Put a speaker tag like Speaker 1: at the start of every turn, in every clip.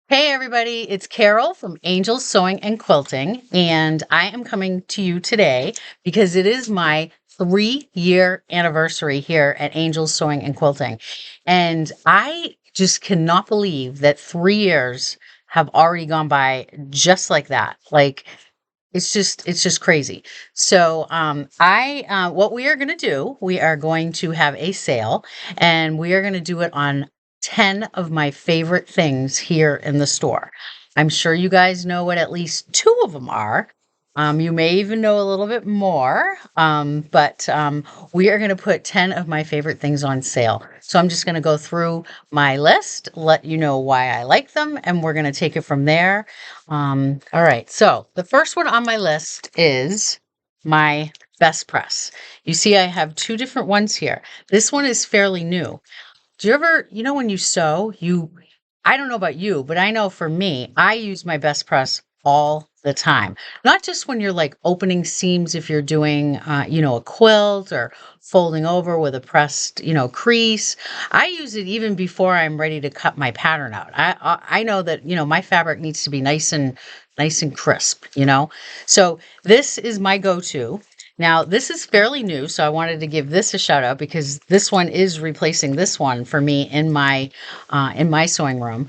Speaker 1: Hey everybody, it's Carol from Angels Sewing and Quilting, and I am coming to you today because it is my 3-year anniversary here at Angels Sewing and Quilting. And I just cannot believe that 3 years have already gone by just like that. Like it's just crazy. So what we are going to do, we are going to have a sale, and we are going to do it on 10 of my favorite things here in the store. I'm sure you guys know what at least 2 of them are. You may even know a little bit more, but we are going to put 10 of my favorite things on sale. So I'm just going to go through my list, let you know why I like them, and we're going to take it from there. All right, so the first one on my list is my best press. You see, I have 2 different ones here. This one is fairly new. Do you ever, when you sew, I don't know about you, but I know for me, I use my best press all the time. Not just when you're like opening seams, if you're doing, a quilt or folding over with a pressed, crease. I use it even before I'm ready to cut my pattern out. I know that, my fabric needs to be nice and crisp, So this is my go-to. Now, this is fairly new, so I wanted to give this a shout out because this one is replacing this one for me in my sewing room.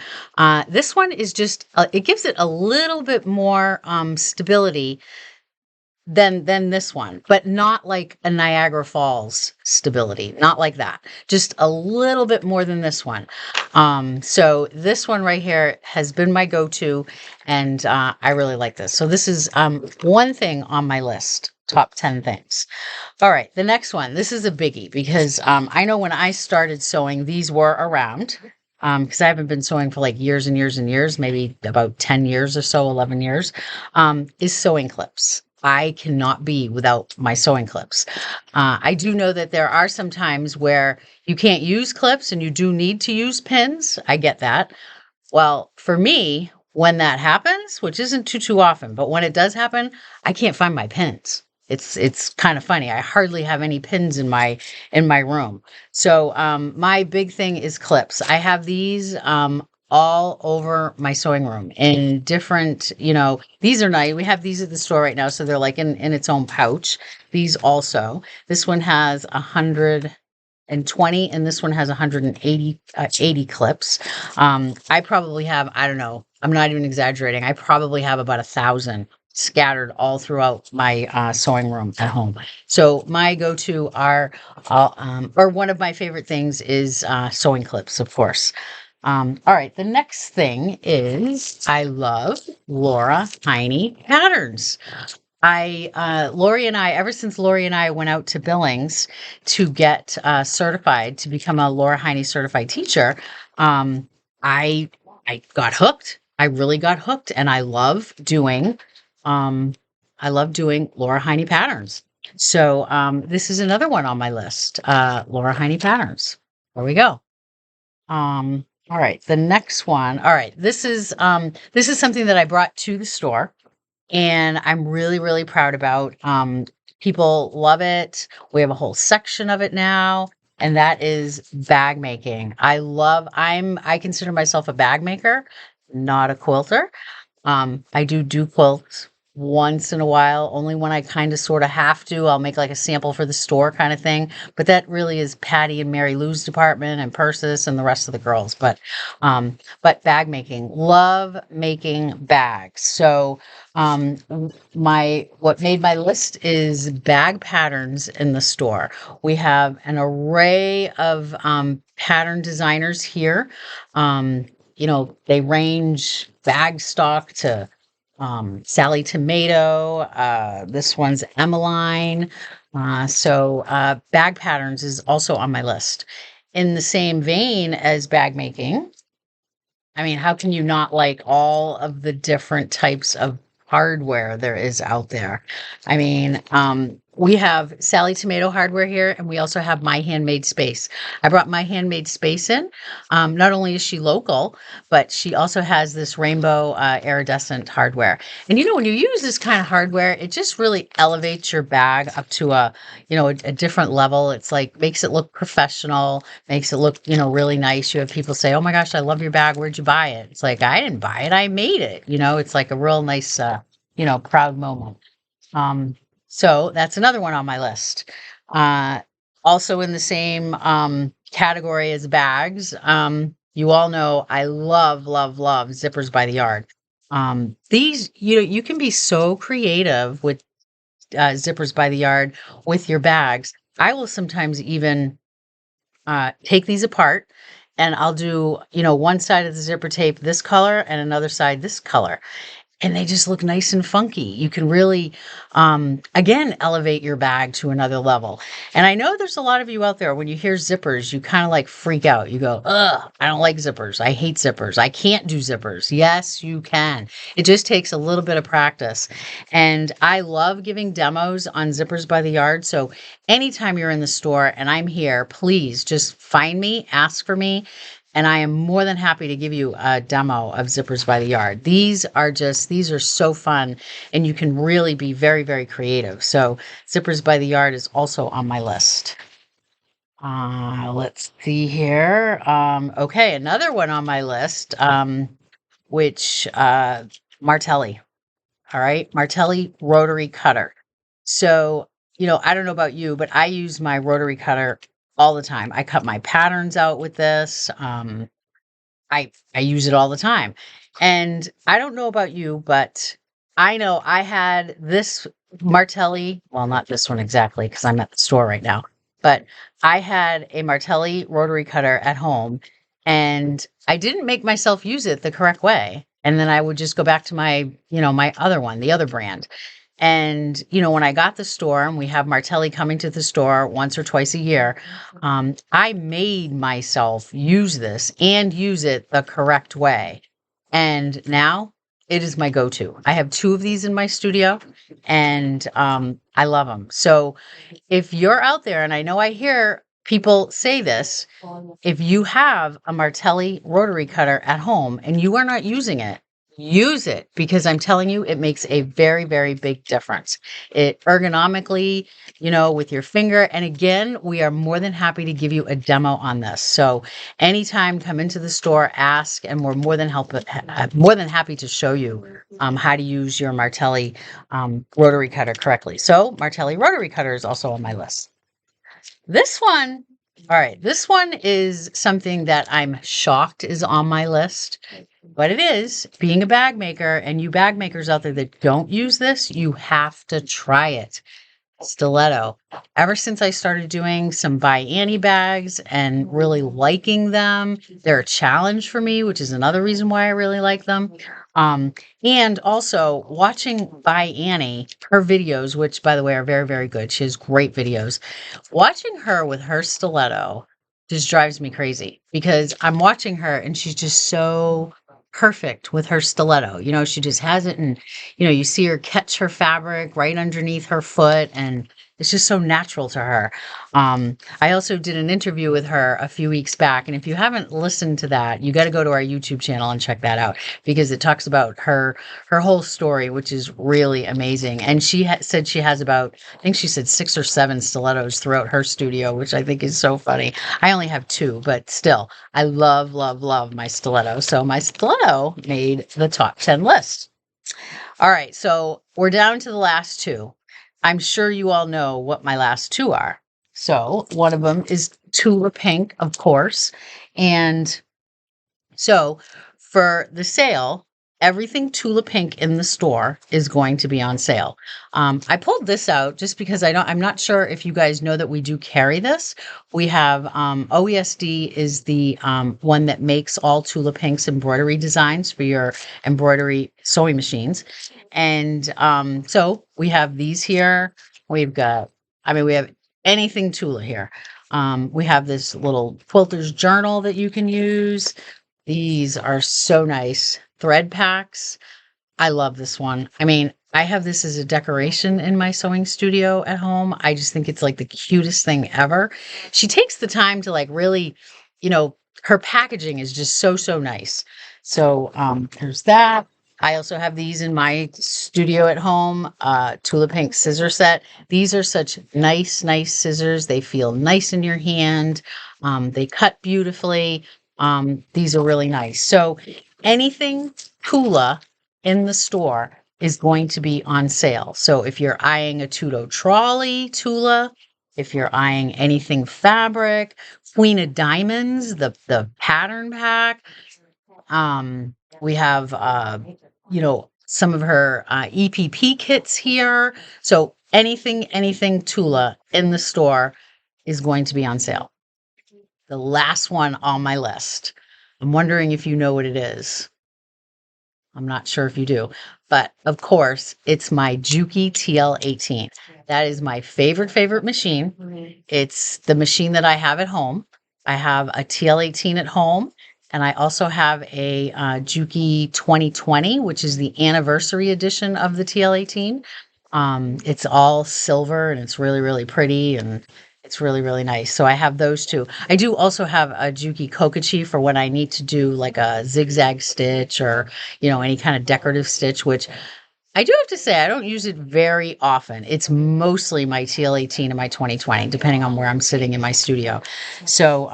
Speaker 1: This one is just it gives it a little bit more stability than this one, but not like a Niagara Falls stability, not like that. Just a little bit more than this one. So this one right here has been my go-to, and I really like this. So this is one thing on my list. Top 10 things. All right, the next one. This is a biggie because I know when I started sewing, these were around because I haven't been sewing for like years and years and years, maybe about 10 years or so, 11 years, is sewing clips. I cannot be without my sewing clips. I do know that there are some times where you can't use clips and you do need to use pins. I get that. Well, for me, when that happens, which isn't too often, but when it does happen, I can't find my pins. It's kind of funny. I hardly have any pins in my room. So my big thing is clips. I have these all over my sewing room in different, these are nice. We have these at the store right now, so they're like in its own pouch. These also. This one has 120, and this one has 180 80 clips. I probably have, I don't know, I'm not even exaggerating. I probably have about 1,000 scattered all throughout my sewing room at home. So my go-to are, or one of my favorite things is sewing clips, of course. All right, the next thing is I love Laura Tiny patterns. Lori and I, ever since Lori and I went out to Billings to get certified to become a Laura Heine certified teacher, I got hooked. I really got hooked, and I love doing Laura Heine patterns. So this is another one on my list, Laura Heine patterns. There we go. All right, the next one. All right, this is something that I brought to the store, and I'm really, really proud about. People love it. We have a whole section of it now, and that is bag making. I consider myself a bag maker, not a quilter. I do quilts once in a while, only when I kind of sort of have to. I'll make like a sample for the store kind of thing. But that really is Patty and Mary Lou's department and Persis and the rest of the girls. But bag making, love making bags. So what made my list is bag patterns in the store. We have an array of pattern designers here. They range bag stock to Sally Tomato. This one's Emmeline. So bag patterns is also on my list. In the same vein as bag making, I mean, how can you not like all of the different types of hardware there is out there? I mean, we have Sally Tomato Hardware here, and we also have My Handmade Space. I brought My Handmade Space in. Not only is she local, but she also has this rainbow iridescent hardware. And when you use this kind of hardware, it just really elevates your bag up to a different level. It's like makes it look professional, makes it look, really nice. You have people say, "Oh my gosh, I love your bag. Where'd you buy it?" It's like, I didn't buy it. I made it. It's like a real nice, proud moment. So that's another one on my list. Also in the same category as bags, you all know I love, love, love Zippers by the Yard. These, you can be so creative with Zippers by the Yard with your bags. I will sometimes even take these apart and I'll do, one side of the zipper tape this color and another side this color. And they just look nice and funky. You can really, again, elevate your bag to another level. And I know there's a lot of you out there, when you hear zippers, you kind of like freak out. You go, ugh, I don't like zippers. I hate zippers. I can't do zippers. Yes, you can. It just takes a little bit of practice. And I love giving demos on Zippers by the Yard. So anytime you're in the store and I'm here, please just find me, ask for me. And I am more than happy to give you a demo of Zippers by the Yard. These are so fun, and you can really be very, very creative. So Zippers by the Yard is also on my list. Let's see here. Okay, another one on my list, which Martelli. All right, Martelli rotary cutter. So, I don't know about you, but I use my rotary cutter all the time. I cut my patterns out with this. I use it all the time. And I don't know about you, but I know I had this Martelli, well, not this one exactly, because I'm at the store right now, but I had a Martelli rotary cutter at home, and I didn't make myself use it the correct way. And then I would just go back to my, my other one, the other brand. And, when I got the store, and we have Martelli coming to the store once or twice a year, I made myself use this and use it the correct way. And now it is my go-to. I have 2 of these in my studio, and I love them. So if you're out there, and I know I hear people say this, if you have a Martelli rotary cutter at home and you are not using it, use it, because I'm telling you, it makes a very, very big difference. It ergonomically, with your finger. And again, we are more than happy to give you a demo on this. So anytime, come into the store, ask, and we're more than happy to show you how to use your Martelli rotary cutter correctly. So Martelli rotary cutter is also on my list. This one, all right, this one is something that I'm shocked is on my list. But it is, being a bag maker, and you bag makers out there that don't use this, you have to try it. Stiletto. Ever since I started doing some by Annie bags and really liking them, they're a challenge for me, which is another reason why I really like them. And also watching by Annie, her videos, which by the way are very, very good. She has great videos. Watching her with her stiletto just drives me crazy, because I'm watching her and she's just so perfect with her stiletto. She just has it, and you see her catch her fabric right underneath her foot, and it's just so natural to her. I also did an interview with her a few weeks back, and if you haven't listened to that, you got to go to our YouTube channel and check that out, because it talks about her whole story, which is really amazing. And she said she has about, I think she said 6 or 7 stilettos throughout her studio, which I think is so funny. I only have 2, but still, I love, love, love my stiletto. So my stiletto made the top 10 list. All right, so we're down to the last 2. I'm sure you all know what my last 2 are. So one of them is Tula Pink, of course. And so for the sale, everything Tula Pink in the store is going to be on sale. I pulled this out just because I'm not sure if you guys know that we do carry this. We have OESD is the one that makes all Tula Pink's embroidery designs for your embroidery sewing machines. And so we have these here. We have anything Tula here. We have this little quilter's journal that you can use. These are so nice. Thread packs. I love this one. I mean, I have this as a decoration in my sewing studio at home. I just think it's like the cutest thing ever. She takes the time to like really, you know, her packaging is just so, so nice. So there's that. I also have these in my studio at home, Tula Pink scissor set. These are such nice, nice scissors. They feel nice in your hand. They cut beautifully. These are really nice. So anything Tula in the store is going to be on sale. So if you're eyeing a 𝗤𝗂𝗶𝗹𝘁𝗶 Tula, if you're eyeing anything fabric, Queen of Diamonds, the pattern pack, we have some of her EPP kits here. So anything Tula in the store is going to be on sale. The last one on my list. I'm wondering if you know what it is. I'm not sure if you do, but of course, it's my 𝗤𝗂𝗶𝗹𝘁𝗶 TL18. That is my favorite machine. It's the machine that I have at home. I have a TL18 at home, and I also have a 𝗤𝗂𝗶𝗹 2020, which is the anniversary edition of the TL18. It's all silver, and it's really, really pretty, and it's really, really nice. So I have those two. I do also have a 𝗤𝗂𝗶𝗶𝗃 for when I need to do like a zigzag stitch or, any kind of decorative stitch, which I do have to say, I don't use it very often. It's mostly my TL18 and my 2020, depending on where I'm sitting in my studio. So,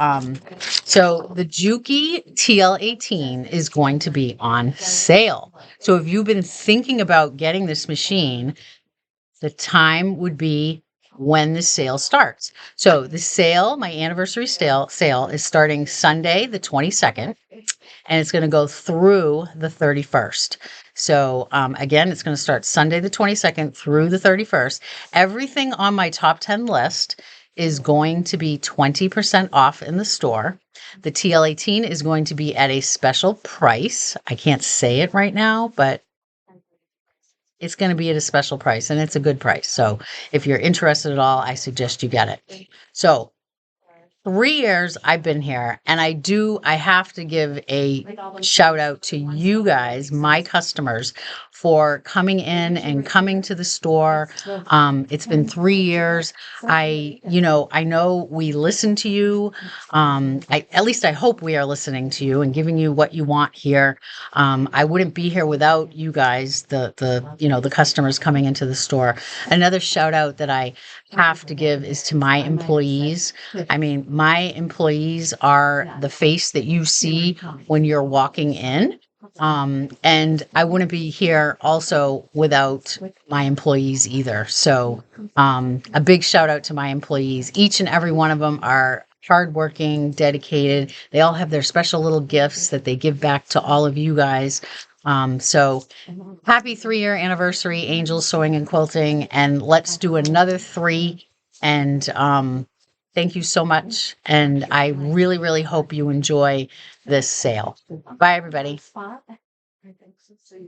Speaker 1: so the 𝗤𝗂𝗶𝗃 TL18 is going to be on sale. So if you've been thinking about getting this machine, the time would be when the sale starts. So the sale, my anniversary sale is starting Sunday, the 22nd, and it's going to go through the 31st. So again, it's going to start Sunday, the 22nd through the 31st. Everything on my top 10 list is going to be 20% off in the store. The TL18 is going to be at a special price. I can't say it right now, but it's going to be at a special price, and it's a good price. So if you're interested at all, I suggest you get it. So 3 years I've been here, and I have to give a shout out to you guys, my customers, for coming in and coming to the store. It's been 3 years. I know we listen to you. At least I hope we are listening to you and giving you what you want here. I wouldn't be here without you guys, the customers coming into the store. Another shout out that I have to give is to my employees. I mean, my employees are the face that you see when you're walking in. And I wouldn't be here also without my employees either. So a big shout out to my employees. Each and every one of them are hardworking, dedicated. They all have their special little gifts that they give back to all of you guys. So happy 3-year anniversary, Angels Sewing and Quilting, and let's do another 3. And thank you so much. And I really, really hope you enjoy this sale. Bye, everybody.